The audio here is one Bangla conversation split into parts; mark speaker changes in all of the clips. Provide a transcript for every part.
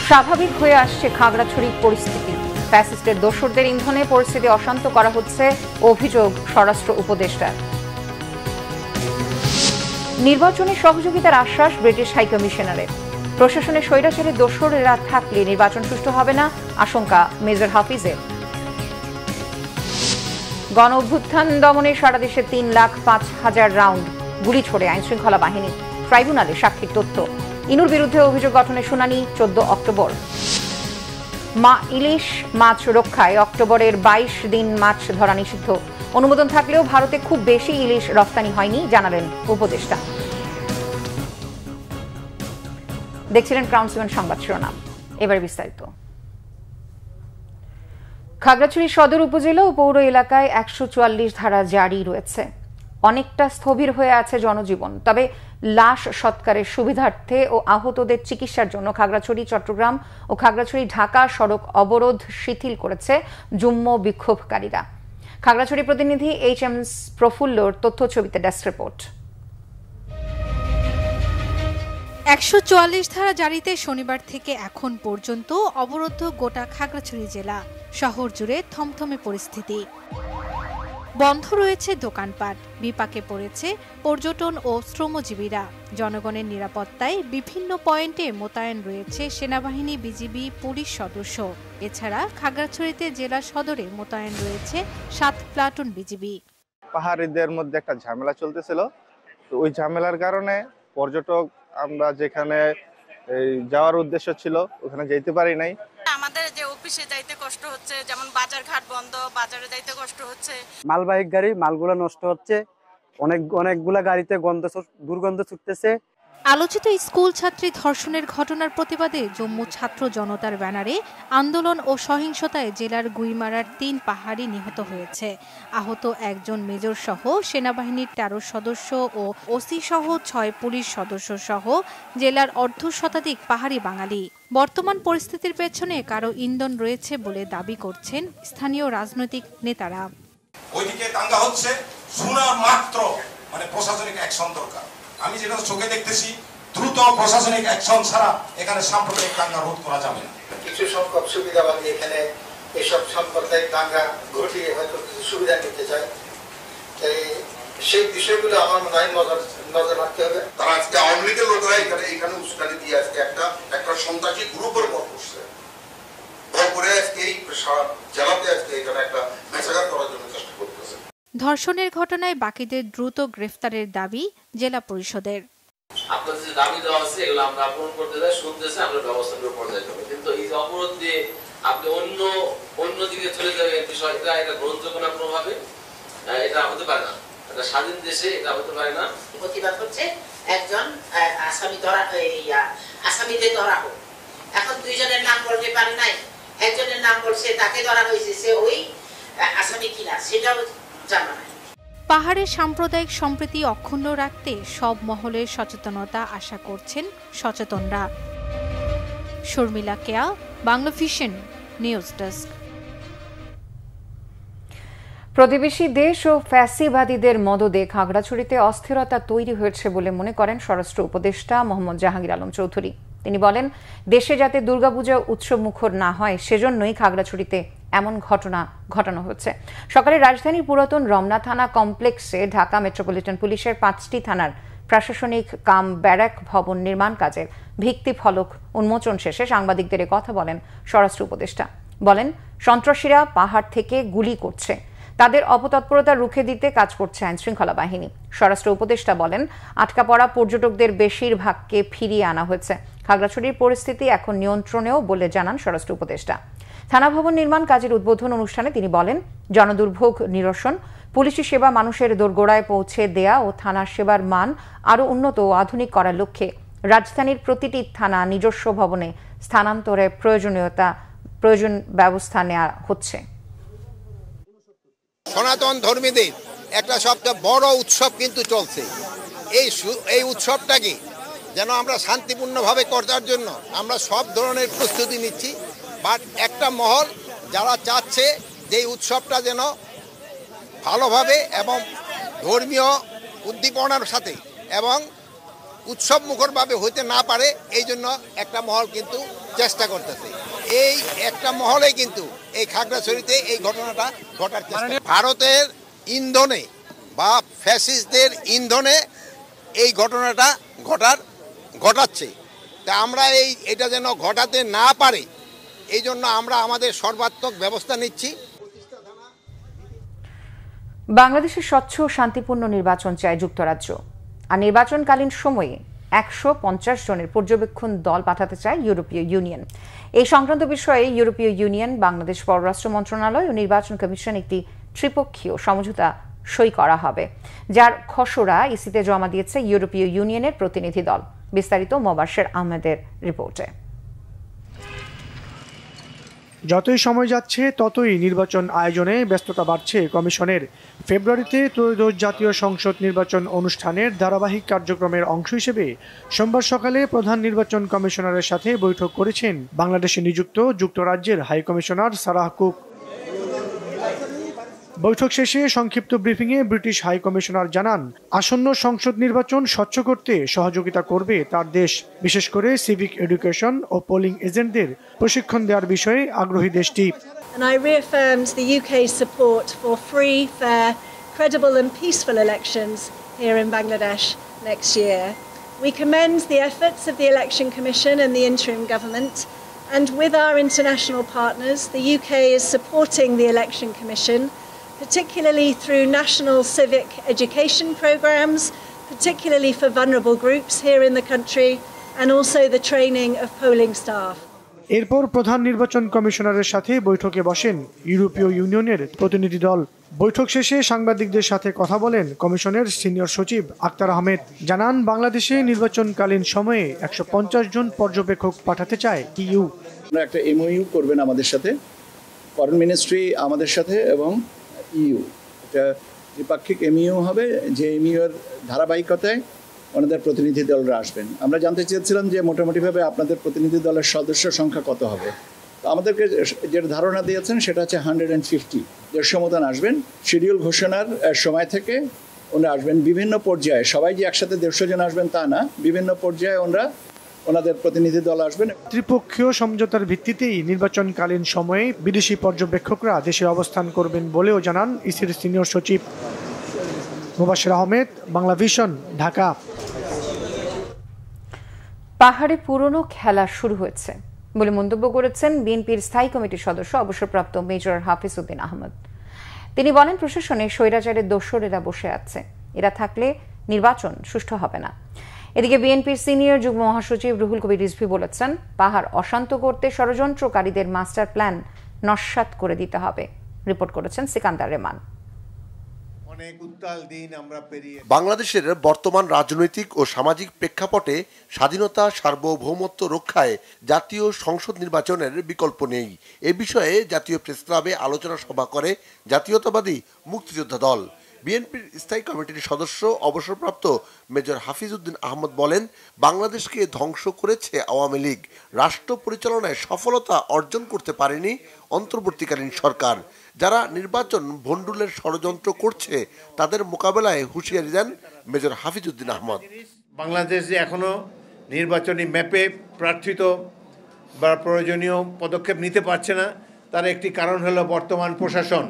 Speaker 1: স্বাভাবিক হয়ে আসছে খাগড়াছড়ির পরিস্থিতি। ফ্যাসিস্টের দোসরদের ইন্ধনে পরিস্থিতি অশান্ত করা হচ্ছে, অভিযোগ স্বরাষ্ট্র উপদেষ্টার। নির্বাচনে সহযোগিতার আশ্বাস ব্রিটিশ হাইকমিশনারের। প্রশাসনের স্বৈরাচারী দোসরেরা থাকলে নির্বাচন সুষ্ঠু হবে না, আশঙ্কা মেজর হাফিজের। গণ অভ্যুত্থান দমনে সারা দেশে 3,05,000 রাউন্ড গুলি ছোড়ে আইনশৃঙ্খলা বাহিনী। ট্রাইব্যুনালে সাক্ষীর তথ্য। ইনুর বিরুদ্ধে অভিযোগ গঠনের শুনানি 14 অক্টোবর। ইলিশ মাছ রক্ষায় অক্টোবরের 22 দিন মাছ ধরা নিষিদ্ধ। অনুমোদন থাকলেও ভারতে খুব বেশি ইলিশ রফতানি হয়নি, জানালেন উপদেষ্টা। দেখছিলেন ক্রাউন 7 সংবাদ শিরোনাম, এবার বিস্তারিত। খাগড়াছড়ি সদর উপজেলা ও পৌর এলাকায় 144 ধারা জারি রয়েছে। অনেকটা স্থবির হয়ে আছে জনজীবন। তবে লাশ সৎকারের সুবিধার্থে ও আহতদের চিকিৎসার জন্য খাগড়াছড়ি চট্টগ্রাম ও খাগড়াছড়ি ঢাকা সড়ক অবরোধ শিথিল করেছে যুগ্ম বিক্ষোভকারীরা। খাগড়াছড়ি প্রতিনিধি HM প্রফুল্লর তথ্য ছবিতে ডেস্ক রিপোর্ট।
Speaker 2: 144 ধারা জারিতে শনিবার থেকে এখন পর্যন্ত অবরুদ্ধ গোটা খাগড়াছড়ি জেলা। শহর জুড়ে থমথমে পরিস্থিতি। বন্ধ রয়েছে দোকানপাট, বিপাকে পড়েছে পর্যটন ও শ্রমজীবীরা। জনগণের নিরাপত্তায় বিভিন্ন পয়েন্টে মোতায়েন রয়েছে সেনাবাহিনী, বিজিবি, পুলিশ সদস্য। এছাড়া খাগড়াছড়িতে জেলা সদরে মোতায়েন রয়েছে 7 প্লাটুন বিজিবি।
Speaker 3: পাহাড়িদের মধ্যে একটা ঝামেলা চলতেছিল, তো ওই ঝামেলার কারণে পর্যটক আমরা যেখানে যাওয়ার উদ্দেশ্য ছিল ওখানে যেতে পারি নাই।
Speaker 4: আমাদের যে অফিসে যাইতে কষ্ট হচ্ছে, যেমন বাজার ঘাট বন্ধ, বাজারে যাইতে কষ্ট হচ্ছে।
Speaker 5: মালবাহী গাড়ি মালগুলা নষ্ট হচ্ছে, অনেকগুলা গাড়িতে দুর্গন্ধ ছুটতেছে।
Speaker 2: আলোচিত স্কুল ছাত্রী ধর্ষণের ঘটনার প্রতিবাদে জম্মু ছাত্র জনতার ব্যানারে আন্দোলন ও সহিংসতায় জেলার গুইমারার 3 পাহাড়ি নিহত হয়েছে। আহত একজন মেজর সহ সেনাবাহিনীর 13 সদস্য ও ওসি সহ 6 পুলিশ সদস্য সহ জেলার অর্ধশতাধিক পাহাড়ি বাঙালি। বর্তমান পরিস্থিতির পেছনে কারো ইন্ধন রয়েছে বলে দাবি করছেন স্থানীয় রাজনৈতিক নেতারা।
Speaker 6: ওইদিকে দাঙ্গা হচ্ছে, শোনা মাত্র প্রশাসনিক অ্যাকশন দরকার। আমি যেটা চোখে দেখতেছি, দ্রুত প্রশাসনিক অ্যাকশন ছাড়া এখানে সাম্প্রদায়িক দাঙ্গা রোধ করা যাবে না।
Speaker 7: কিছু সংখ্যক সুবিধাবাদী এখানে এসব সাম্প্রদায়িক দাঙ্গা ঘটিয়ে হয়তো কিছু সুবিধা নিতে চায়। সেই বিষয়গুলো আমার মনে হয় নজর রাখতে হবে।
Speaker 6: তারা আজকে আওয়ামী লীগের লোকরা এখানে উস্কানি দিয়ে আজকে একটা সন্ত্রাসী গ্রুপের বল করছে। বল করে আজকে এই জেলাতে আজকে এখানে একটা মেসাগার করার জন্য চেষ্টা করতেছে।
Speaker 2: ধর্ষণের ঘটনায় বাকিদের দ্রুত গ্রেফতারের দাবি জেলা পরিষদের।
Speaker 8: আপনাদের যে দাবি দেওয়া আছে এগুলো আমরা পূরণ করতে যাই, শুনতেছে আমরা ব্যবস্থা গ্রহণ করতে যাই। কিন্তু এই যে অবরোধ দিয়ে আপনি অন্য দিকে চলে যাবেন, বিষয়টা এটা গ্রহণযোগ্য না কোনোভাবে, এটা হতে পারে না। এটা স্বাধীন দেশে এটা হতে পারে না।
Speaker 9: প্রতিবাদ করছে একজন আসামিদের ধরা হোক। এখন 2 জনের নাম বলতে পারে নাই, একজনের নাম বলছে তাকে ধরা হয়েছে, সে ওই আসামি কিনা সেটাও জানা নাই।
Speaker 2: পাহাড়ের সাম্প্রদায়িক সম্প্রীতি অক্ষুণ্ণ রাখতে সব মহলের সচেতনতা আশা করছেন সচেতনরা। শর্মিলা কেয়া, বাংলাভিশন নিউজ ডেস্ক।
Speaker 1: প্রতিবেশী দেশ ও ফ্যাসিবাদীদের মদদে খাগড়াছড়িতে অস্থিরতা তৈরি হয়েছে বলে মনে করেন স্বরাষ্ট্র উপদেষ্টা মোহাম্মদ জাহাঙ্গীর আলম চৌধুরী। তিনি বলেন, দেশে যাতে দুর্গাপূজা উৎসব মুখর না হয় সেজন্যই খাগড়াছড়িতে এমন ঘটনা ঘটানো হচ্ছে। সকালে রাজধানীর পুরাতন রমনা থানা কমপ্লেক্সে ঢাকা মেট্রোপলিটন পুলিশের 5টি থানার প্রশাসনিক কাম ব্যারাক ভবন নির্মাণ কাজের ভিত্তি ফলক উন্মোচন শেষে সাংবাদিকদের কথা বলেন স্বরাষ্ট্র উপদেষ্টা। বলেন, সন্ত্রাসীরা পাহাড় থেকে গুলি করছে, তাদের অপতৎপরতা রুখে দিতে কাজ করছে আইনশৃঙ্খলা বাহিনী। স্বরাষ্ট্র উপদেষ্টা বলেন, আটকা পড়া পর্যটকদের বেশিরভাগকে ফিরিয়ে আনা হয়েছে। খাগড়াছড়ির পরিস্থিতি এখন নিয়ন্ত্রণেও বলে জানান স্বরাষ্ট্র উপদেষ্টা। থানা ভবন নির্মাণ কাজের উদ্বোধন অনুষ্ঠানে তিনি বলেন, জনদুর্ভোগ নিরসন, পুলিশি সেবা মানুষের দোরগোড়ায় পৌঁছে দেয়া ও থানার সেবার মান আরও উন্নত ও আধুনিক করার লক্ষ্যে রাজধানীর প্রতিটি থানা নিজস্ব ভবনে স্থানান্তরে প্রয়োজন ব্যবস্থা নেওয়া হচ্ছে।
Speaker 10: সনাতন ধর্মীদের একটা সবচেয়ে বড় উৎসব কিন্তু চলছে। এই উৎসবটাকে যেন আমরা শান্তিপূর্ণভাবে করার জন্য আমরা সব ধরনের প্রস্তুতি নিচ্ছি। বাট একটা মহল যারা চাচ্ছে যে এই উৎসবটা যেন ভালোভাবে এবং ধর্মীয় উদ্দীপনার সাথে এবং উৎসব মুখরভাবে হইতে না পারে, এই জন্য একটা মহল কিন্তু চেষ্টা করতেছে। এই একটা মহলে কিন্তু এই খাগড়াছড়িতে এই ঘটনাটা ঘটার চেষ্টা। ভারতের ইন্ধনে বা ফ্যাসিস্টদের ইন্ধনে এই ঘটনাটা ঘটাচ্ছে। তা আমরা এটা যেন ঘটাতে না পারে এই জন্য আমরা আমাদের সর্বাত্মক ব্যবস্থা নিচ্ছি।
Speaker 1: বাংলাদেশের স্বচ্ছ ও শান্তিপূর্ণ নির্বাচন চায় যুক্তরাজ্য, আর নির্বাচনকালীন সময়ে 150 জনের পর্যবেক্ষণ দল পাঠাতে চায় ইউরোপীয় ইউনিয়ন। এই সংক্রান্ত বিষয়ে ইউরোপীয় ইউনিয়ন, বাংলাদেশ পররাষ্ট্র মন্ত্রণালয় ও নির্বাচন কমিশন একটি ত্রিপক্ষীয় সমঝোতা সই করা হবে, যার খসড়া ইসিতে জমা দিয়েছে ইউরোপীয় ইউনিয়নের প্রতিনিধি দল। বিস্তারিত মোবাশ্বের আহমেদের রিপোর্টে।
Speaker 11: যতই সময় যাচ্ছে ততই নির্বাচন আয়োজনে ব্যস্ততা বাড়ছে কমিশনের। ফেব্রুয়ারিতে ত্রয়োদশ জাতীয় সংসদ নির্বাচন অনুষ্ঠানের ধারাবাহিক কার্যক্রমের অংশ হিসেবে সোমবার সকালে প্রধান নির্বাচন কমিশনারের সাথে বৈঠক করেছেন বাংলাদেশে নিযুক্ত যুক্তরাজ্যের হাই কমিশনার সারাহ কুক। বৈঠক শেষে সংক্ষিপ্ত ব্রিফিংয়ে ব্রিটিশ হাই কমিশনার জানান, আসন্ন সংসদ নির্বাচন স্বচ্ছ করতে সহযোগিতা করবে তার দেশ, বিশেষ করে সিভিক এডুকেশন ও পোলিং এজেন্টদের প্রশিক্ষণ দেওয়ার বিষয়ে আগ্রহী দেশটি।
Speaker 12: And I reaffirmed the UK's support for free, fair, credible and peaceful elections here in Bangladesh next year. We commend the efforts of the Election Commission and the interim government, and with our international partners, the UK is supporting the Election Commission, particularly through national civic education programs, particularly for vulnerable groups here in the country, and also the training of polling staff.
Speaker 11: এরপর প্রধান নির্বাচন কমিশনারের সাথে বৈঠকে বসেন ইউরোপীয় ইউনিয়নের প্রতিনিধি দল। বৈঠক শেষে সাংবাদিকদের সাথে কথা বলেন কমিশনের সিনিয়র সচিব আক্তার আহমেদ। জানান, বাংলাদেশে নির্বাচনকালীন সময়ে 150 জন পর্যবেক্ষক পাঠাতে চায় ইইউ।
Speaker 13: একটা এমওইউ করবেন আমাদের সাথে, ফরেন মিনিস্ট্রি আমাদের সাথে এবং ইইউ, এটা দ্বিপাক্ষিক এমইউ হবে, যে এমইউর ধারাবাহিকতায় ওনাদের প্রতিনিধি দলরা আসবেন। আমরা জানতে চেয়েছিলাম যে মোটামুটিভাবে আপনাদের প্রতিনিধি দলের সদস্য সংখ্যা কত হবে। তো আমাদেরকে যে ধারণা দিয়েছেন সেটা হচ্ছে 150, 150 মতন আসবেন। শিডিউল ঘোষণার সময় থেকে ওনারা আসবেন বিভিন্ন পর্যায়ে, সবাই যে একসাথে 150 জন আসবেন তা না, বিভিন্ন পর্যায়ে ওনাদের প্রতিনিধি দল আসবেন।
Speaker 11: ত্রিপক্ষীয় সমঝোতার ভিত্তিতেই নির্বাচনকালীন সময়ে বিদেশি পর্যবেক্ষকরা দেশে অবস্থান করবেন বলেও জানান ইসির সিনিয়র সচিব। মোবাশ্বের আহমেদ, বাংলা ভিশন, ঢাকা।
Speaker 1: পাহাড়ে পুরনো খেলা শুরু হয়েছে বলে মন্তব্য করেছেন বিএনপির স্থায়ী কমিটির সদস্য অবসরপ্রাপ্ত মেজর হাফিজ উদ্দিন আহমদ। তিনি বলেন, প্রশাসনে স্বৈরাচারের দোসরেরা বসে আছে, এরা থাকলে নির্বাচন সুষ্ঠু হবে না। এদিকে বিএনপির সিনিয়র যুগ্ম মহাসচিব রুহুল কবির রিজভী বলেছেন, পাহাড় অশান্ত করতে ষড়যন্ত্রকারীদের মাস্টার প্ল্যান নস্যাৎ করে দিতে হবে। রিপোর্ট করেছেন সিকান্দার রেমান।
Speaker 14: বাংলাদেশের বর্তমান রাজনৈতিক ও সামাজিক প্রেক্ষাপটে স্বাধীনতা, সার্বভৌমত্ব রক্ষায় জাতীয় সংসদ নির্বাচনের বিকল্প নেই। এ বিষয়ে জাতীয় প্রেস ক্লাবে আলোচনা সভা করে জাতীয়তাবাদী মুক্তিযোদ্ধা দল। বিএনপির স্থায়ী কমিটির সদস্য অবসরপ্রাপ্ত মেজর হাফিজ উদ্দিন আহমদ বলেন, বাংলাদেশকে ধ্বংস করেছে আওয়ামী লীগ, রাষ্ট্র পরিচালনায় সফলতা অর্জন করতে পারেনি অন্তর্বর্তীকালীন সরকার। যারা নির্বাচন ভণ্ডুলের ষড়যন্ত্র করছে তাদের মোকাবেলায় হুঁশিয়ারি দেন মেজর হাফিজ উদ্দিন আহমদ।
Speaker 15: বাংলাদেশ যে এখনো নির্বাচনী ম্যাপে প্রার্থিত বা প্রয়োজনীয় পদক্ষেপ নিতে পারছে না, তার একটি কারণ হলো বর্তমান প্রশাসন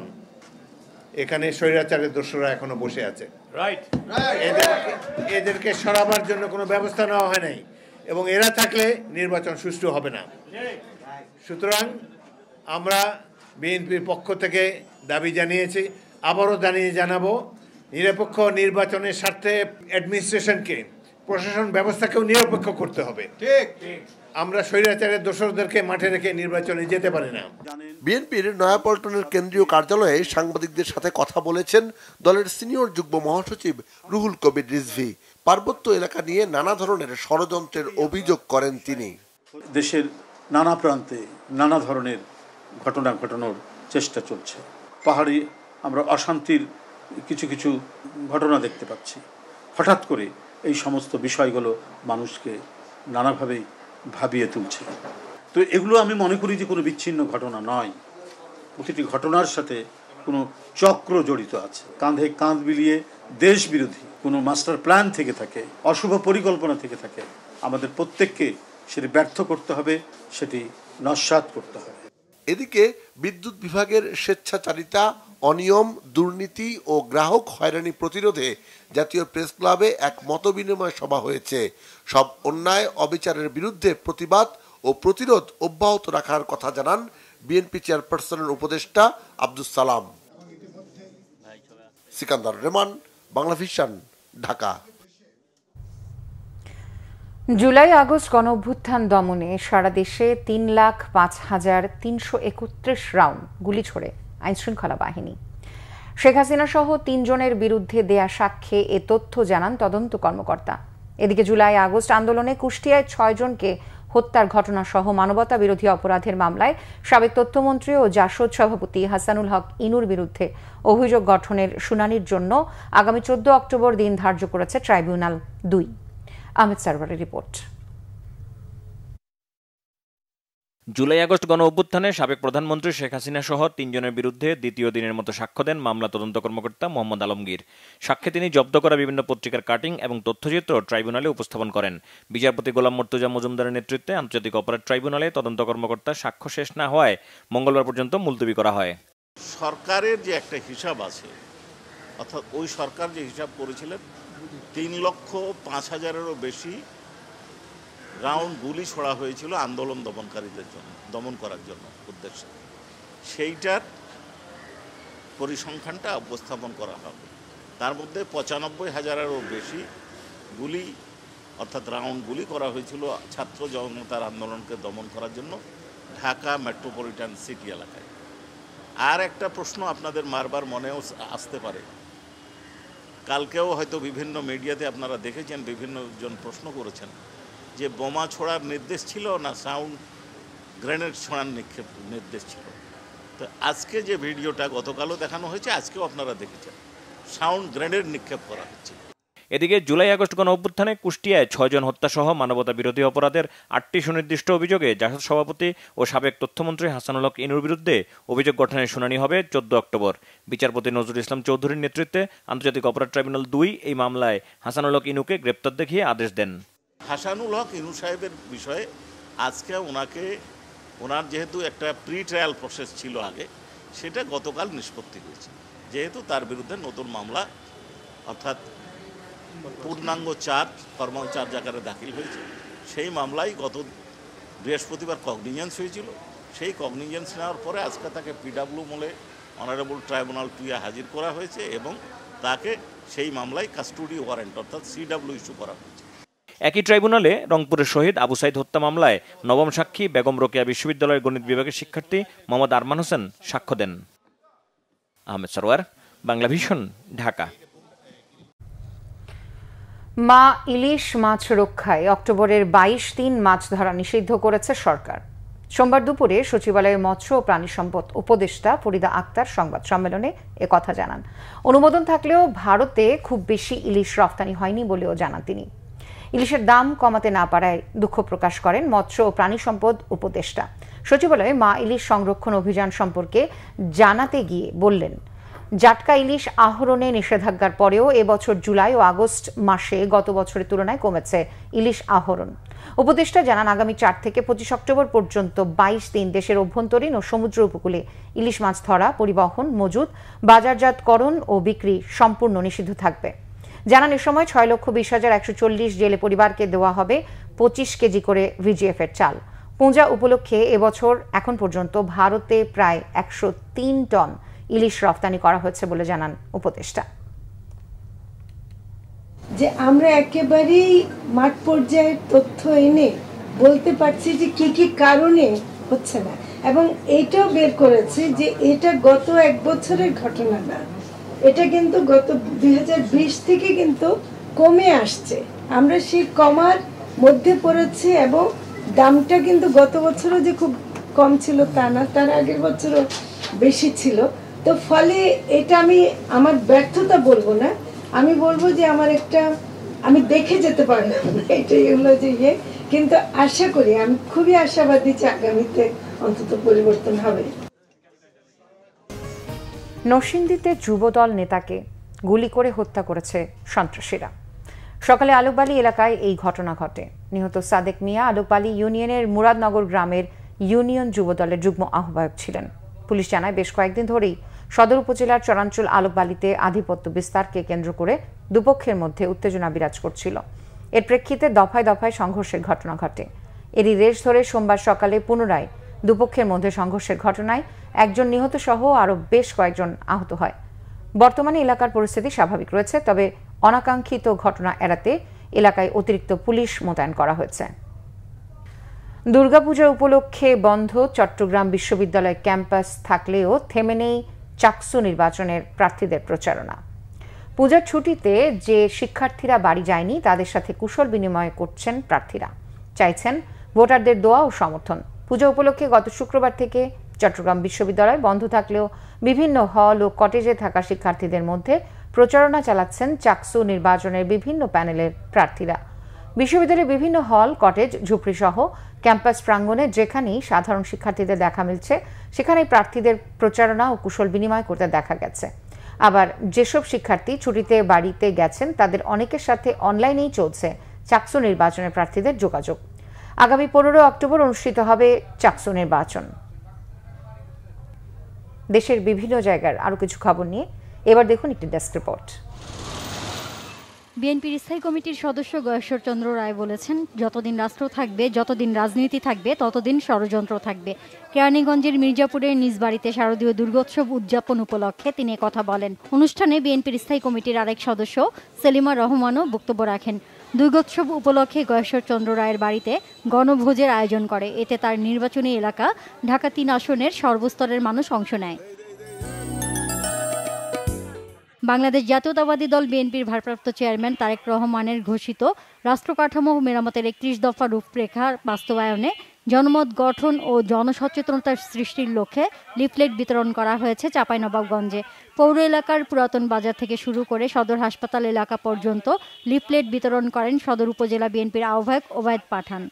Speaker 15: এখানে স্বৈরাচারের দোসররা এখনো বসে আছে। এদেরকে সরাবার জন্য কোনো ব্যবস্থা নেওয়া হয় নাই এবং এরা থাকলে নির্বাচন সুষ্ঠু হবে না। সুতরাং আমরা বিএনপির পক্ষ থেকে দাবি জানিয়েছি, আবারও জানাবো, নিরপেক্ষ নির্বাচনের স্বার্থে অ্যাডমিনিস্ট্রেশনকে, প্রশাসন ব্যবস্থাকেও নিরপেক্ষ করতে হবে। ঠিক, আমরা স্বৈরাচারের দোসরদেরকে মাঠে রেখে নির্বাচনে যেতে পারি না।
Speaker 14: বিএনপির নয়াপল্টনের কেন্দ্রীয় কার্যালয়ে সাংবাদিকদের সাথে কথা বলেছেন দলের সিনিয়র যুগ্ম মহাসচিব রুহুল কবির রিজভী। পার্বত্য এলাকা নিয়ে নানা ধরনের ষড়যন্ত্রের অভিযোগ করেন তিনি।
Speaker 16: দেশের নানা প্রান্তে নানা ধরনের ঘটনা ঘটানোর চেষ্টা চলছে। পাহাড়ে আমরা অশান্তির কিছু ঘটনা দেখতে পাচ্ছি। হঠাৎ করে এই সমস্ত বিষয়গুলো মানুষকে নানাভাবেই ভাবিয়ে তুলছে। তো এগুলো আমি মনে করি যে কোনো বিচ্ছিন্ন ঘটনা নয়, প্রতিটি ঘটনার সাথে কোনো চক্র জড়িত আছে। কাঁধে কাঁধ মিলিয়ে দেশ বিরোধী কোনো মাস্টার প্ল্যান থেকে থাকে, অশুভ পরিকল্পনা থেকে থাকে, আমাদের প্রত্যেককে সেটি ব্যর্থ করতে হবে, সেটি নস্যাৎ করতে হবে।
Speaker 14: এদিকে বিদ্যুৎ বিভাগের স্বেচ্ছাচারিতা, অনিয়ম, দুর্নীতি ও গ্রাহক হয়রানি প্রতিরোধে জাতীয় প্রেস ক্লাবে এক মতবিনিময় সভা হয়েছে। সব অন্যায় অবিচারের বিরুদ্ধে প্রতিবাদ ও প্রতিরোধ অব্যাহত রাখার কথা জানান বিএনপি চেয়ারপারসনের উপদেষ্টা Abdus Salam. Sikandar রেমান, Bangla vision, Dhaka.
Speaker 1: July August গণঅভ্যুত্থান দমনে সারা দেশে ৩,০৫,৩৩১ রাউন্ড গুলি ছোড়ে আইনশৃঙ্খলা বাহিনী। শেখ হাসিনা সহ ৩ জনের বিরুদ্ধে দেয়া সাক্ষ্যে এ তথ্য জানান তদন্ত কর্মকর্তা। এদিকে জুলাই আগস্ট আন্দোলনে কুষ্টিয়ায় ৬ জনকে হত্যার ঘটনা সহ মানবতা বিরোধী অপরাধের মামলায় সাবেক তথ্যমন্ত্রী ও জাসদ সভাপতি হাসানুল হক ইনুর বিরুদ্ধে অভিযোগ গঠনের শুনানির জন্য আগামী ১৪ অক্টোবর দিন ধার্য করেছে ট্রাইব্যুনাল ২। আহমেদ সারওয়ারের রিপোর্ট।
Speaker 17: জুলাই আগস্ট গণ অভ্যুত্থানে সাবেক প্রধানমন্ত্রী শেখ হাসিনা সহ ৩ জনের বিরুদ্ধে দ্বিতীয় দিনের মতো সাক্ষ্য দেন মামলা তদন্ত কর্মকর্তা মোহাম্মদ আলমগীর। সাক্ষ্যে তিনি জব্দ করা বিভিন্ন পত্রিকার কাটিং এবং তথ্যচিত্র ট্রাইব্যুনালে উপস্থাপন করেন। বিচারপতি গোলাম মর্তুজা মজুমদারের নেতৃত্বে আন্তর্জাতিক অপরাধ ট্রাইব্যুনালে তদন্ত কর্মকর্তা সাক্ষ্য শেষ না হওয়ায় মঙ্গলবার পর্যন্ত মুলতবি করা হয়।
Speaker 18: সরকারের যে একটা হিসাব আছে, অর্থাৎ ওই সরকার যে হিসাব করেছিলেন ৩,০৫,০০০-এরও বেশি রাউন্ড গুলি ছোড়া হয়েছিল আন্দোলন দমনকারীদের জন্য, দমন করার জন্য উদ্দেশ্যে, সেইটার পরিসংখ্যানটা উপস্থাপন করা হবে। তার মধ্যে ৯৫,০০০-এরও বেশি গুলি অর্থাৎ রাউন্ড গুলি করা হয়েছিল ছাত্র জনতার আন্দোলনকে দমন করার জন্য ঢাকা মেট্রোপলিটন সিটি এলাকায়। আর একটা প্রশ্ন আপনাদের বারবার মনেও আসতে পারে, কালকেও হয়তো বিভিন্ন মিডিয়াতে আপনারা দেখেছেন, বিভিন্ন জন প্রশ্ন করেছেন যে বোমা ছোড়ার নির্দেশ ছিল না সাউন্ড গ্রেনেড ছোড়ার নির্দেশ ছিল। তো আজকে যে ভিডিওটা গতকালও দেখানো হয়েছে, আজকেও আপনারা দেখেছেন সাউন্ড গ্রেনেড নিক্ষেপ করা হচ্ছে।
Speaker 17: এদিকে জুলাই আগস্ট গণ অভ্যুত্থানে কুষ্টিয়ায় ৬ জন হত্যা সহ মানবতা বিরোধী অপরাধের ৮টি সুনির্দিষ্ট অভিযোগে জাসদ সভাপতি ও সাবেক তথ্যমন্ত্রী হাসানুল হক ইনুর বিরুদ্ধে অভিযোগ গঠনের শুনানি হবে ১৪ অক্টোবর। বিচারপতি নজরুল ইসলাম চৌধুরীর নেতৃত্বে আন্তর্জাতিক অপরাধ ট্রাইব্যুনাল ২ এই মামলায় হাসানুল হক ইনুকে গ্রেপ্তার দেখিয়ে আদেশ দেন।
Speaker 18: হাসানুল হক ইনু সাহেবের বিষয়ে আজকে ওনার যেহেতু একটা প্রি ট্রায়াল প্রসেস ছিল আগে, সেটা গতকাল নিষ্পত্তি হয়েছে। যেহেতু তার বিরুদ্ধে নতুন মামলা অর্থাৎ পূর্ণাঙ্গ চার্জ, ফরমাল চার্জ আকারে দাখিল হয়েছে, সেই মামলায় গত বৃহস্পতিবার কগনিজেন্স হয়েছিল। সেই কগনিজেন্স নেওয়ার পরে আজকে তাকে পিডাব্লিউ মলে অনারেবল ট্রাইব্যুনাল 2-এ হাজির করা হয়েছে এবং তাকে সেই মামলায় কাস্টোডি ওয়ারেন্ট অর্থাৎ CW ইস্যু করা হয়েছে।
Speaker 17: একই ট্রাইব্যুনালে রংপুরের শহীদ আবু সাইদ হত্যা মামলায় নবম সাক্ষী বেগম রোকেয়া বিশ্ববিদ্যালয়ের গণিত বিভাগের শিক্ষার্থী মোহাম্মদ আরমান হোসেন সাক্ষ্য দেন। আহমেদ সারওয়ার, বাংলা ভিশন, ঢাকা।
Speaker 1: মা ইলিশ মাছ রক্ষায় অক্টোবরের ২২ দিন মাছ ধরা নিষিদ্ধ করেছে সরকার। সোমবার দুপুরে সচিবালয়ের মৎস্য ও প্রাণী সম্পদ উপদেষ্টা ফরিদা আক্তার সংবাদ সম্মেলনে একথা জানান। অনুমোদন থাকলেও ভারতে খুব বেশি ইলিশ রফতানি হয়নি বলেও জানান তিনি। ইলিশের দাম কমাতে না পারায় দুঃখ প্রকাশ করেন মৎস্য ও প্রাণী সম্পদ উপদেষ্টা। সচিবালয়ে মা ইলিশ সংরক্ষণ অভিযান সম্পর্কে জানাতে গিয়ে বললেন, জাটকা ইলিশ আহরণে নিষেধাজ্ঞার পরেও এবছর জুলাই ও আগস্ট মাসে গত বছরের তুলনায় কমেছে ইলিশ আহরণ। উপদেষ্টা জানান, আগামী ৪ থেকে ২৫ অক্টোবর পর্যন্ত ২২ দিন দেশের অভ্যন্তরীণ ও সমুদ্র উপকূলে ইলিশ মাছ ধরা, পরিবহন, মজুত, বাজারজাতকরণ ও বিক্রি সম্পূর্ণ নিষিদ্ধ থাকবে। জানান, এ সময় ৬,২০,১৪০ জেলে পরিবারকে দেওয়া হবে ২৫ কেজি করে VGF এর চাল। পূজা উপলক্ষে এবছর এখন পর্যন্ত ভারতে প্রায় ১০৩ টন ইলিশ রফতানি করা হয়েছে বলে জানান উপদেষ্টা।
Speaker 19: যে আমরা একেবারেই মাঠ পর্যায়ের তথ্য এনে বলতে পারছি যে কি কি কারণে হচ্ছে না, এবং এইটাও বের করেছে যে এটা গত ১ বছরের ঘটনা না, এটা কিন্তু গত ২০২০ থেকে কিন্তু কমে আসছে। আমরা সেই কমার মধ্যে পড়েছি এবং দামটা কিন্তু গত বছরও যে খুব কম ছিল তা না, তার আগের বছরও বেশি ছিল। তো ফলে এটা আমি আমার ব্যর্থতা বলবো না, আমি বলবো যে আমার একটা আমি দেখে যেতে পারলাম না, এটাই হলো যে কিন্তু আশা করি, আমি খুবই আশাবাদী যে আগামীতে অন্তত পরিবর্তন হবে।
Speaker 1: নরসিংদীতে যুবদল নেতাকে গুলি করে হত্যা করেছে সন্ত্রাসীরা। সকালে আলোকবালি এলাকায় এই ঘটনা ঘটে। নিহত সাদেক মিয়া আলোকবালি ইউনিয়নের মুরাদনগর গ্রামের ইউনিয়ন যুবদলের যুগ্ম আহ্বায়ক ছিলেন। পুলিশ জানায় বেশ কয়েকদিন ধরেই সদর উপজেলার চরাঞ্চল আলোকবালিতে আধিপত্য বিস্তারকে কেন্দ্র করে দুপক্ষের মধ্যে উত্তেজনা বিরাজ করছিল। এর প্রেক্ষিতে দফায় দফায় সংঘর্ষের ঘটনা ঘটে। এরই রেশ ধরে সোমবার সকালে পুনরায় দুপক্ষের মধ্যে সংঘর্ষের ঘটনায় একজন নিহত সহ আরও বেশ কয়েকজন আহত হয়। বর্তমানে এলাকার পরিস্থিতি স্বাভাবিক রয়েছে, তবে অনাকাঙ্ক্ষিত ঘটনা এড়াতে এলাকায় অতিরিক্ত পুলিশ মোতায়েন করা হয়েছে। দুর্গাপূজা উপলক্ষে বন্ধ চট্টগ্রাম বিশ্ববিদ্যালয় ক্যাম্পাস থাকলেও থেমে নেই চাকসু নির্বাচনের প্রার্থীদের প্রচারণা। পূজার ছুটিতে যে শিক্ষার্থীরা বাড়ি যায়নি তাদের সাথে কুশল বিনিময় করছেন প্রার্থীরা, চাইছেন ভোটারদের দোয়া ও সমর্থন। পূজা উপলক্ষে গত শুক্রবার থেকে চট্টগ্রাম বিশ্ববিদ্যালয় বন্ধ থাকলেও বিভিন্ন হল ও কটেজে থাকা শিক্ষার্থীদের মধ্যে প্রচারণা চালাচ্ছেন চাকসু নির্বাচনের বিভিন্ন প্যানেলের প্রার্থীরা। বিশ্ববিদ্যালয়ের বিভিন্ন হল, কটেজ, ঝুপড়ি সহ ক্যাম্পাস প্রাঙ্গণে যেখানেই সাধারণ শিক্ষার্থীদের দেখা মিলছে সেখানেই প্রার্থীদের প্রচারণা ও কুশল বিনিময় করতে দেখা গেছে। আবার যেসব শিক্ষার্থী ছুটিতে বাড়িতে গেছেন তাদের অনেকের সাথে অনলাইনেই চলছে চাকসু নির্বাচনের প্রার্থীদের যোগাযোগ। আগামী 15 অক্টোবর অনুষ্ঠিত হবে চাকসু নির্বাচন। দেশের বিভিন্ন জায়গার আরো কিছু খবর নিয়ে এবার দেখুন একটি ডেস্ক রিপোর্ট।
Speaker 20: বিএনপির স্থায়ী কমিটির সদস্য গয়েশ্বর চন্দ্র রায় বলেছেন, যতদিন রাষ্ট্র থাকবে, যতদিন রাজনীতি থাকবে, ততদিন ষড়যন্ত্র থাকবে। কেরানীগঞ্জের মির্জাপুরের নিজ বাড়িতে শারদীয় দুর্গোৎসব উদযাপন উপলক্ষে তিনি কথা বলেন। অনুষ্ঠানে বিএনপির স্থায়ী কমিটির আরেক সদস্য সেলিমা রহমানও বক্তব্য রাখেন। দুর্গোৎসব উপলক্ষে গয়েশ্বর চন্দ্র রায়ের বাড়িতে গণভোজের আয়োজন করে। এতে তার নির্বাচনী এলাকা ঢাকা 3 আসনের সর্বস্তরের মানুষ অংশ নেয়। বাংলাদেশ জাতীয়তাবাদী দল বিএনপির ভারপ্রাপ্ত চেয়ারম্যান তারেক রহমানের ঘোষিত রাষ্ট্র কাঠামো মেরামতের 31 দফা রূপরেখা বাস্তবায়নে জনমত গঠন ও জনসচেতনতা সৃষ্টির লক্ষ্যে লিফলেট বিতরণ করা হয়েছে চাঁপাইনবাবগঞ্জে। পৌর এলাকার পুরাতন বাজার থেকে শুরু করে সদর হাসপাতাল এলাকা পর্যন্ত লিফলেট বিতরণ করেন সদর উপজেলা বিএনপির আহ্বায়ক ওবায়দ পাঠান।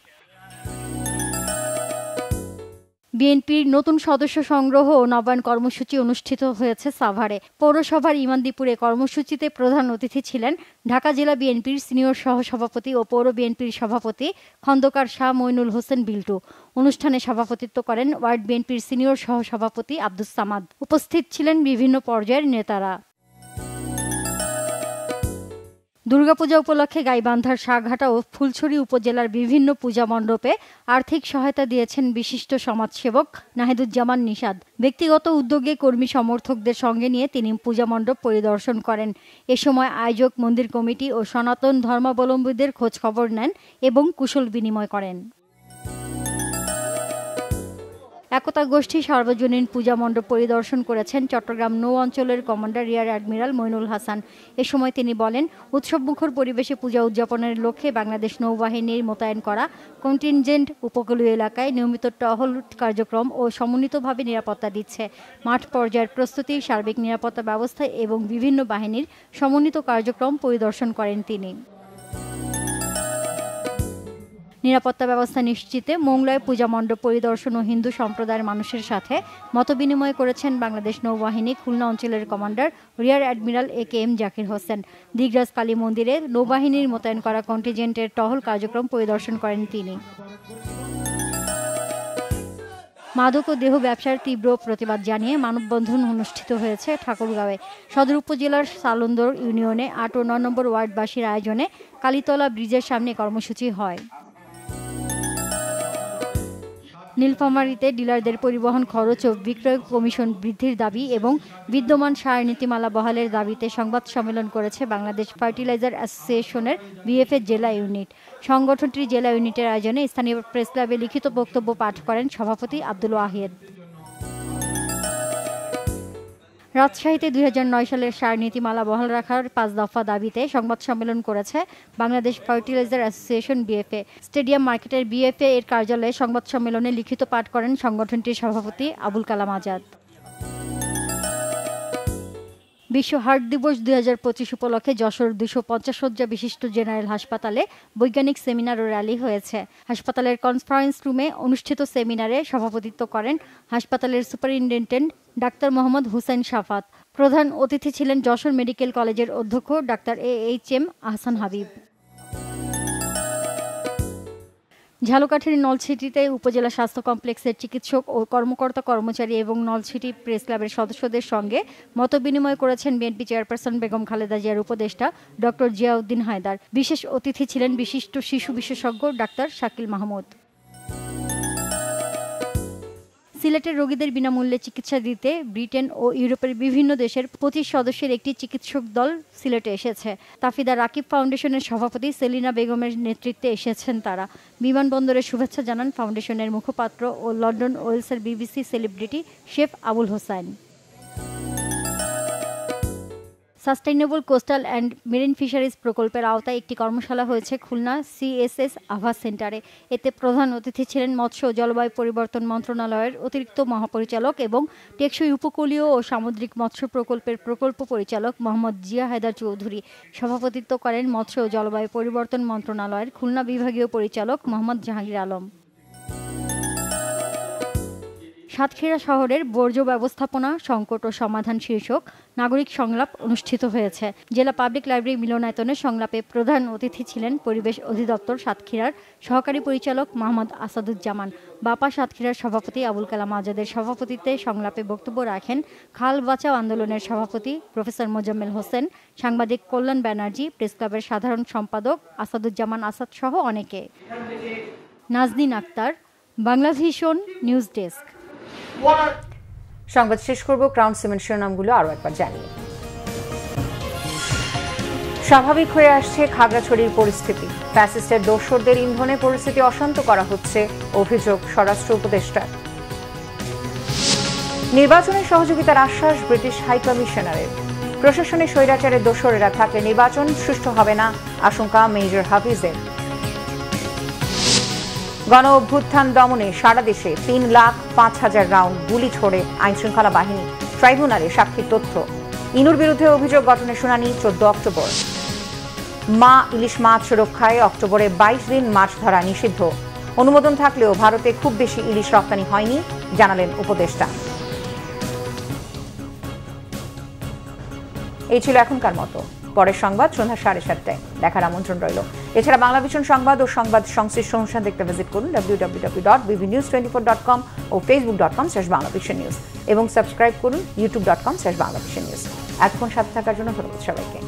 Speaker 20: বিএনপির নতুন সদস্য সংগ্রহ ও নবায়ন কর্মসূচি অনুষ্ঠিত হয়েছে সাভারে। পৌরসভার ইমানদীপুরে কর্মসূচিতে প্রধান অতিথি ছিলেন ঢাকা জেলা বিএনপির সিনিয়র সহসভাপতি ও পৌর বিএনপির সভাপতি খন্দকার শাহ মইনুল হোসেন বিল্টু। অনুষ্ঠানে সভাপতিত্ব করেন ওয়ার্ড বিএনপির সিনিয়র সহসভাপতি আব্দুস সামাদ। উপস্থিত ছিলেন বিভিন্ন পর্যায়ের নেতারা। দুর্গাপূজা উপলক্ষে গাইবান্ধার শাহঘাটা ও ফুলছড়ি উপজেলার বিভিন্ন পূজা মণ্ডপে আর্থিক সহায়তা দিয়েছেন বিশিষ্ট সমাজসেবক নাহিদুজ্জামান নিশাদ। ব্যক্তিগত উদ্যোগে কর্মী সমর্থকদের সঙ্গে নিয়ে তিনি পূজা মণ্ডপ পরিদর্শন করেন। এ সময় আয়োজক, মন্দির কমিটি ও সনাতন ধর্মাবলম্বীদের খোঁজ খবর নেন এবং কুশল বিনিময় করেন। একতা গোষ্ঠী সার্বজনীন পূজা মণ্ডপ পরিদর্শন করেছেন চট্টগ্রাম নৌ অঞ্চলের commander rear admiral Moinul Hasan. এ সময় তিনি বলেন, উৎসবমুখর পরিবেশে পূজা উদযাপনের লক্ষ্যে বাংলাদেশ নৌবাহিনীর মোতায়েন করা কন্টিনজেন্ট উপকূলীয় এলাকায় নিয়মিত টহল কার্যক্রম ও সমন্বিতভাবে নিরাপত্তা দিচ্ছে। মাঠ পর্যায়ের প্রস্তুতি, সার্বিক নিরাপত্তা ব্যবস্থা এবং বিভিন্ন বাহিনীর সমন্বিত কার্যক্রম পরিদর্শন করেন তিনি। নিরাপত্তা ব্যবস্থা নিশ্চিতে মোংলায় পূজা মণ্ডপ পরিদর্শন ও হিন্দু সম্প্রদায়ের মানুষের সাথে মতবিনিময় করেছেন বাংলাদেশ নৌবাহিনী খুলনা অঞ্চলের commander rear admiral AKM Zakir Hossain. Digraj Kali মন্দিরে নৌবাহিনীর মোতায়েন করা কন্টিনজেন্টের টহল কার্যক্রম পরিদর্শন করেন তিনি। মাদক ও দেহ ব্যবসার তীব্র প্রতিবাদ জানিয়ে মানববন্ধন অনুষ্ঠিত হয়েছে ঠাকুরগাঁওয়ে। সদর উপজেলার সালন্দর ইউনিয়নে 8 ও 9 নম্বর ওয়ার্ডবাসীর আয়োজনে কালীতলা ব্রিজের সামনে কর্মসূচি হয়। নীলফামারীতে ডিলারদের পরিবহন খরচ ও বিক্রয় কমিশন বৃদ্ধির দাবি এবং বিদ্যমান সার নীতিমালা বহালের দাবিতে সংবাদ সম্মেলন করেছে বাংলাদেশ ফার্টিলাইজার অ্যাসোসিয়েশনের BFA জেলা ইউনিট। সংগঠনটির জেলা ইউনিটের আয়োজনে স্থানীয় প্রেস ক্লাবে লিখিত বক্তব্য পাঠ করেন সভাপতি আব্দুল ওয়াহিদ। রাজশাহীতে 2009 সালের সার নীতিমালা বহাল রাখার 5 দফা দাবিতে সংবাদ সম্মেলন করেছে Bangladesh fertiliser association BFA। Stadium মার্কেটের BFA এর কার্যালয়ে সংবাদ সম্মেলনে লিখিত পাঠ করেন সংগঠনটির সভাপতি আবুল কালাম আজাদ। বিশ্ব হার্ট দিবস 2025 উপলক্ষে যশোর 250 শয্যা বিশিষ্ট জেনারেল হাসপাতালে বৈজ্ঞানিক সেমিনার ও র্যালি হয়েছে। হাসপাতালের কনফারেন্স রুমে অনুষ্ঠিত সেমিনারে সভাপতিত্ব করেন হাসপাতালের সুপারিনটেনডেন্ট ডাক্তার মোহাম্মদ হুসেন শাফাত। প্রধান অতিথি ছিলেন যশোর মেডিকেল কলেজের অধ্যক্ষ ডাক্তার AHM আহসান হাবিব। ঝালকাঠির নলছিটিতে উপজেলা স্বাস্থ্য কমপ্লেক্সের চিকিৎসক ও কর্মকর্তা কর্মচারী এবং নলছিটি প্রেস ক্লাবের সদস্যদের সঙ্গে মতবিনিময় করেছেন বিএনপি চেয়ারপারসন বেগম খালেদা জিয়ার উপদেষ্টা ডক্টর জিয়াউদ্দিন হায়দার। বিশেষ অতিথি ছিলেন বিশিষ্ট শিশু বিশেষজ্ঞ ডাক্তার শাকিল মাহমুদ। সিলেটের রোগীদের বিনামূল্যে চিকিৎসা দিতে ব্রিটেন ও ইউরোপের বিভিন্ন দেশের 25 সদস্যের একটি চিকিৎসক দল সিলেটে এসেছে। তাফিদা রাকিব ফাউন্ডেশনের সভাপতি সেলিনা বেগমের নেতৃত্বে এসেছেন তারা। বিমানবন্দরে শুভেচ্ছা জানান ফাউন্ডেশনের মুখপাত্র ও লন্ডন ওয়েলসের BBC celebrity chef Abul Hossain. Sustainable coastal and marine fisheries প্রকল্পের আওতায় একটি কর্মশালা হয়েছে খুলনা সিএসএস আভাস সেন্টারে। এতে প্রধান অতিথি ছিলেন মৎস্য ও জলবায়ু পরিবর্তন মন্ত্রণালয়ের অতিরিক্ত মহাপরিচালক এবং টেকসই উপকূলীয় ও সামুদ্রিক মৎস্য প্রকল্পের প্রকল্প পরিচালক মোহাম্মদ জিয়া হায়দার চৌধুরী। সভাপতিত্ব করেন মৎস্য ও জলবায়ু পরিবর্তন মন্ত্রণালয়ের খুলনা বিভাগীয় পরিচালক মোহাম্মদ জাহাঙ্গীর আলম। সাতক্ষীরা শহরের বর্জ্য ব্যবস্থাপনা সংকট ও সমাধান শীর্ষক নাগরিক সংলাপ অনুষ্ঠিত হয়েছে। জেলা পাবলিক লাইব্রেরি মিলনায়তনে সংলাপে প্রধান অতিথি ছিলেন পরিবেশ অধিদপ্তর সাতক্ষীরার সহকারী পরিচালক মোহাম্মদ আসাদুজ্জামান। বাপা সাতক্ষীরার সভাপতি আবুল কালাম আজাদের সভাপতিত্বে সংলাপে বক্তব্য রাখেন খাল বাঁচাও আন্দোলনের সভাপতি প্রফেসর মোজাম্মেল হোসেন, সাংবাদিক কল্যাণ ব্যানার্জি, প্রেস ক্লাবের সাধারণ সম্পাদক আসাদুজ্জামান আসাদ সহ অনেকে। Naznin Akhter, Banglavision news desk.
Speaker 1: সংবাদ শেষ করব ক্রাউন সিমেন্ট শিরোনামগুলো আরো একবার জানিয়ে। স্বাভাবিক হয়ে আসছে খাগড়াছড়ির পরিস্থিতি। ফ্যাসিস্টের দোসরদের ইন্ধনে পরিস্থিতি অশান্ত করা হচ্ছে, অভিযোগ স্বরাষ্ট্র উপদেষ্টার। নির্বাচনে সহযোগিতার আশ্বাস ব্রিটিশ হাইকমিশনারের। প্রশাসনে স্বৈরাচারের দোসরেরা থাকলে নির্বাচন সুষ্ঠু হবে না, আশঙ্কা মেজর হাফিজের। গণ অভ্যুত্থান দমনে সারা দেশে 3,05,000 রাউন্ড গুলি ছোড়ে আইনশৃঙ্খলা বাহিনী। ট্রাইব্যুনালে সাক্ষীর তথ্য। ইনুর বিরুদ্ধে অভিযোগ গঠনের শুনানি 14 অক্টোবর। মা ইলিশ মাছ রক্ষায় অক্টোবরে 22 দিন মাছ ধরা নিষিদ্ধ। অনুমোদন থাকলেও ভারতে খুব বেশি ইলিশ রপ্তানি হয়নি, জানালেন উপদেষ্টা। এই ছিল এখনকার মতো। পরের সংবাদ সন্ধ্যা 7:30টায় দেখার আমন্ত্রণ রইল। এছাড়া বাংলাভিশন সংবাদ ও সংবাদ সংশ্লিষ্ট অনুষ্ঠান দেখতে ভিজিট করুন www.bbnews24.com ও facebook.com/banglavishnnews এবং সাবস্ক্রাইব করুন youtube.com/banglavishnnews। এতক্ষণ সাথে থাকার জন্য ধন্যবাদ সবাইকে।